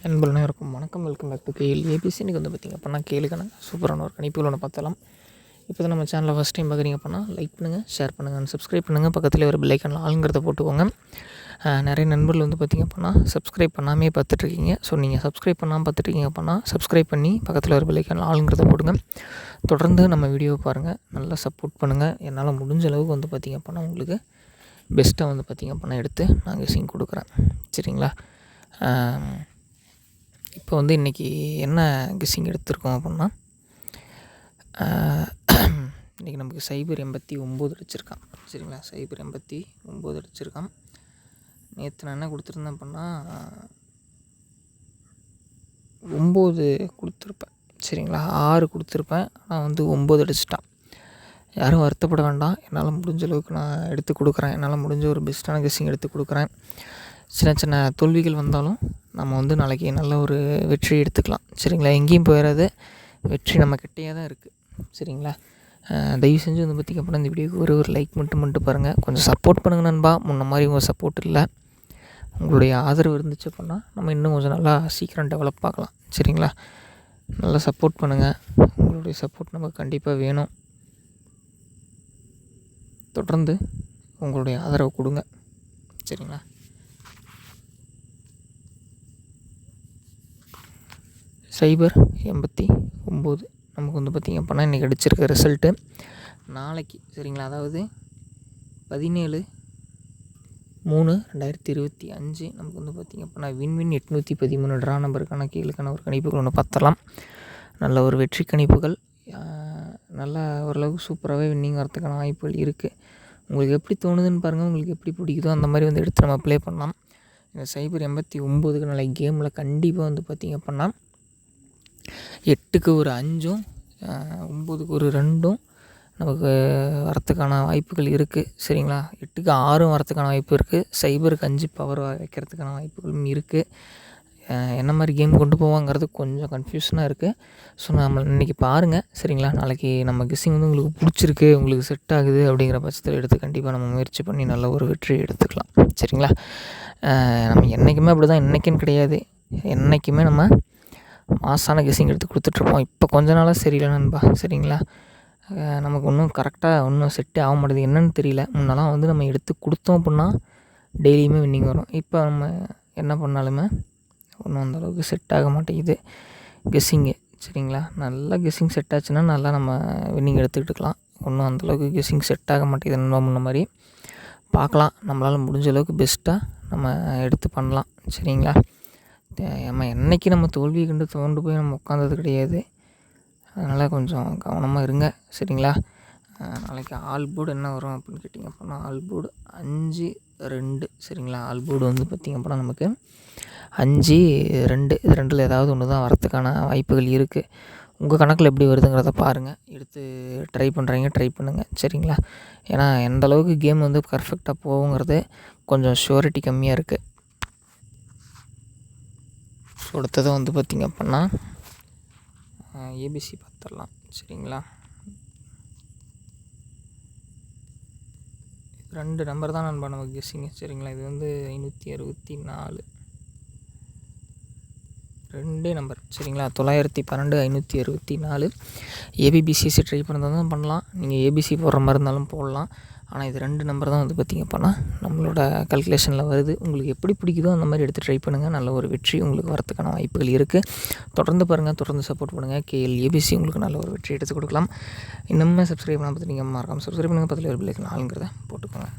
நண்பர்கள் அனைவருக்கும் வணக்கம். Welcome back to KL ABC. இன்றைக்கி வந்து பார்த்திங்க அப்படின்னா கேளுக்கான சூப்பரான ஒரு கணிப்புகள் ஒன்று பார்த்தலாம். இப்போ தான் நம்ம சேனலில் ஃபஸ்ட் டைம் பார்க்குறீங்க அப்படின்னா லைக் பண்ணுங்கள், ஷேர் பண்ணுங்கள், சப்ஸ்கிரைப் பண்ணுங்கள். பக்கத்தில் ஒரு பெல் ஐக்கானில் ஆளுங்கிறத போட்டுக்கோங்க. நிறைய நண்பர்கள் வந்து பார்த்திங்க அப்படின்னா சப்ஸ்கிரைப் பண்ணாமே பார்த்துட்ருக்கீங்க. ஸோ நீங்கள் சப்ஸ்கிரைப் பண்ணாமல் பார்த்துட்ருக்கீங்க அப்படின்னா சப்ஸ்கிரைப் பண்ணி பக்கத்தில் ஒரு பெல் ஐக்கானில் ஆளுங்கிறத போடுங்க. தொடர்ந்து நம்ம வீடியோவை பாருங்கள், நல்லா சப்போர்ட் பண்ணுங்கள். என்னால் முடிஞ்ச அளவுக்கு வந்து பார்த்திங்க அப்படின்னா உங்களுக்கு பெஸ்ட்டாக வந்து பார்த்திங்க அப்படின்னா எடுத்து நான் கெஸ்ஸிங் கொடுக்குறேன். சரிங்களா? இப்போ வந்து இன்றைக்கி என்ன கெஸ்ஸிங் எடுத்திருக்கோம் அப்படின்னா, இன்றைக்கி நமக்கு 089 அடிச்சிருக்கான். சரிங்களா? 089 அடிச்சிருக்கான். நேற்று நான் என்ன கொடுத்துருந்தேன் அப்படின்னா 9 கொடுத்துருப்பேன். சரிங்களா? 6 கொடுத்துருப்பேன். ஆனால் வந்து 9 அடிச்சிட்டான். யாரும் வருத்தப்பட வேண்டாம். என்னால் முடிஞ்ச அளவுக்கு நான் எடுத்து கொடுக்குறேன். என்னால் முடிஞ்ச ஒரு பெஸ்ட்டான கெஸ்ஸிங் எடுத்து கொடுக்குறேன். சின்ன சின்ன தோல்விகள் வந்தாலும் நம்ம வந்து நாளைக்கு நல்ல ஒரு வெற்றி எடுத்துக்கலாம். சரிங்களா? எங்கேயும் போயிடாது, வெற்றி நம்ம கிட்டேயே தான் இருக்குது. சரிங்களா? தயவு செஞ்சு வந்து பார்த்திங்க அப்படின்னா இந்த வீடியோக்கு ஒரு லைக் மட்டும் பாருங்கள். கொஞ்சம் சப்போர்ட் பண்ணுங்கள் நண்பா. முன்ன மாதிரி உங்கள் சப்போர்ட் இல்லை. உங்களுடைய ஆதரவு இருந்துச்சு அப்படின்னா நம்ம இன்னும் கொஞ்சம் நல்லா சீக்கிரம் டெவலப் ஆகலாம். சரிங்களா? நல்லா சப்போர்ட் பண்ணுங்கள். உங்களுடைய சப்போர்ட் நமக்கு கண்டிப்பாக வேணும். தொடர்ந்து உங்களுடைய ஆதரவு கொடுங்க. சரிங்களா? 089 நமக்கு வந்து பார்த்திங்க அப்படின்னா இன்றைக்கி அடிச்சிருக்க ரிசல்ட்டு நாளைக்கு. சரிங்களா? அதாவது 17/3/2025 நமக்கு வந்து பார்த்திங்க அப்படின்னா வின்வின் 813 ட்ரா நம்பருக்கான கீழுக்கான ஒரு கணிப்புகள் ஒன்று பார்த்தலாம். நல்ல ஒரு வெற்றி கணிப்புகள், நல்லா ஓரளவுக்கு சூப்பராகவே வின்னிங் வரத்துக்கான வாய்ப்புகள் இருக்குது. உங்களுக்கு எப்படி தோணுதுன்னு பாருங்கள். உங்களுக்கு எப்படி பிடிக்குதோ அந்த மாதிரி வந்து எடுத்து நம்ம ப்ளே பண்ணலாம். இந்த 089க்கு நாளைக்கு கேமில் கண்டிப்பாக வந்து பார்த்திங்க அப்படின்னா 8க்கு ஒரு 5ம் 9க்கு ஒரு 2ம் நமக்கு வரத்துக்கான வாய்ப்புகள் இருக்குது. சரிங்களா? 8க்கு 6ம் வரத்துக்கான வாய்ப்பு இருக்குது. 0க்கு 5 பவர் வைக்கிறதுக்கான வாய்ப்புகளும் இருக்குது. என்ன மாதிரி கேம் கொண்டு போவாங்கிறது கொஞ்சம் கன்ஃபியூஷனாக இருக்குது. ஸோ நம்ம இன்றைக்கி பாருங்கள். சரிங்களா? நாளைக்கு நம்ம கெஸ்ஸிங் வந்து உங்களுக்கு பிடிச்சிருக்கு, உங்களுக்கு செட் ஆகுது அப்படிங்கிற பட்சத்தில் எடுத்து கண்டிப்பாக நம்ம முயற்சி பண்ணி நல்ல ஒரு வெற்றி எடுத்துக்கலாம். சரிங்களா? நம்ம என்றைக்குமே அப்படி தான், இன்றைக்கின்னு கிடையாது, என்றைக்குமே நம்ம மாசான கெஸ்ஸிங் எடுத்து கொடுத்துட்ருப்போம். இப்போ கொஞ்ச நாளாக சரியில்லை நண்பா. சரிங்களா? நமக்கு ஒன்றும் கரெக்டாக ஒன்றும் செட்டே ஆக மாட்டேது. என்னென்னு தெரியல. முன்னெல்லாம் வந்து நம்ம எடுத்து கொடுத்தோம் அப்படின்னா டெய்லியுமே வின்னிங் வரும். இப்போ நம்ம என்ன பண்ணாலுமே ஒன்றும் அந்தளவுக்கு செட் ஆக மாட்டேங்குது கெஸ்ஸிங்கு. சரிங்களா? நல்லா கெஸ்ஸிங் செட் ஆச்சுன்னா நல்லா நம்ம வின்னிங் எடுத்துக்கிட்டுக்கலாம். ஒன்றும் அந்தளவுக்கு கெஸ்ஸிங் செட் ஆக மாட்டேங்குது நம்ம முன்ன மாதிரி. பார்க்கலாம், நம்மளால் முடிஞ்ச அளவுக்கு பெஸ்ட்டாக நம்ம எடுத்து பண்ணலாம். சரிங்களா? நம்ம என்றைக்கு நம்ம தோல்வியை கண்டு தோண்டு போய் நம்ம உட்காந்தது கிடையாது. அதனால் கொஞ்சம் கவனமாக இருங்க. சரிங்களா? நாளைக்கு ஆல் போர்டு என்ன வரும் அப்படின்னு கேட்டிங்க அப்படின்னா ஆல் போர்டு 5-2. சரிங்களா? ஆல் போர்டு வந்து பார்த்திங்க அப்படின்னா நமக்கு 5-2 இது ரெண்டில் ஏதாவது ஒன்று தான் வரத்துக்கான வாய்ப்புகள் இருக்குது. உங்கள் கணக்கில் எப்படி வருதுங்கிறத பாருங்கள். எடுத்து ட்ரை பண்ணுங்கள். சரிங்களா? ஏன்னா எந்த அளவுக்கு கேம் வந்து பர்ஃபெக்டாக போகுங்கிறது கொஞ்சம் ஷூரிட்டி கம்மியாக இருக்குது. ஸோ அடுத்தது வந்து பார்த்திங்க அப்படின்னா ஏபிசி பார்த்துடலாம். சரிங்களா? 2 நம்பர் தான் நண்பா நமக்கு கெஸ்ஸிங்கு. சரிங்களா? இது வந்து 564 2 நம்பர். சரிங்களா? 912 564. ஏபிபிசிஎஸ்சி ட்ரை பண்ணுறது தான் பண்ணலாம். நீங்கள் ஏபிசி போடுற மாதிரி இருந்தாலும் போடலாம். ஆனால் இது 2 நம்பர் தான் வந்து பார்த்திங்க அப்படின்னா நம்மளோட கல்குலேஷனில் வருது. உங்களுக்கு எப்படி பிடிக்குதோ அந்த மாதிரி எடுத்து ட்ரை பண்ணுங்கள். நல்ல ஒரு வெற்றி உங்களுக்கு வரத்துக்கான வாய்ப்புகள் இருக்குது. தொடர்ந்து பாருங்கள், தொடர்ந்து சப்போர்ட் பண்ணுங்கள். கேஎல் ஏபிசி உங்களுக்கு நல்ல ஒரு வெற்றி எடுத்து கொடுக்கலாம். இன்னுமே சப்ஸ்கிரைப் பண்ணால் பார்த்து நீங்கள் மறக்காமல் சப்ஸ்கிரைப் பண்ணுங்கள். பக்கத்தில் ஒரு பெல் ஐக்கான் ஆளுங்கிறத போட்டுக்கோங்க.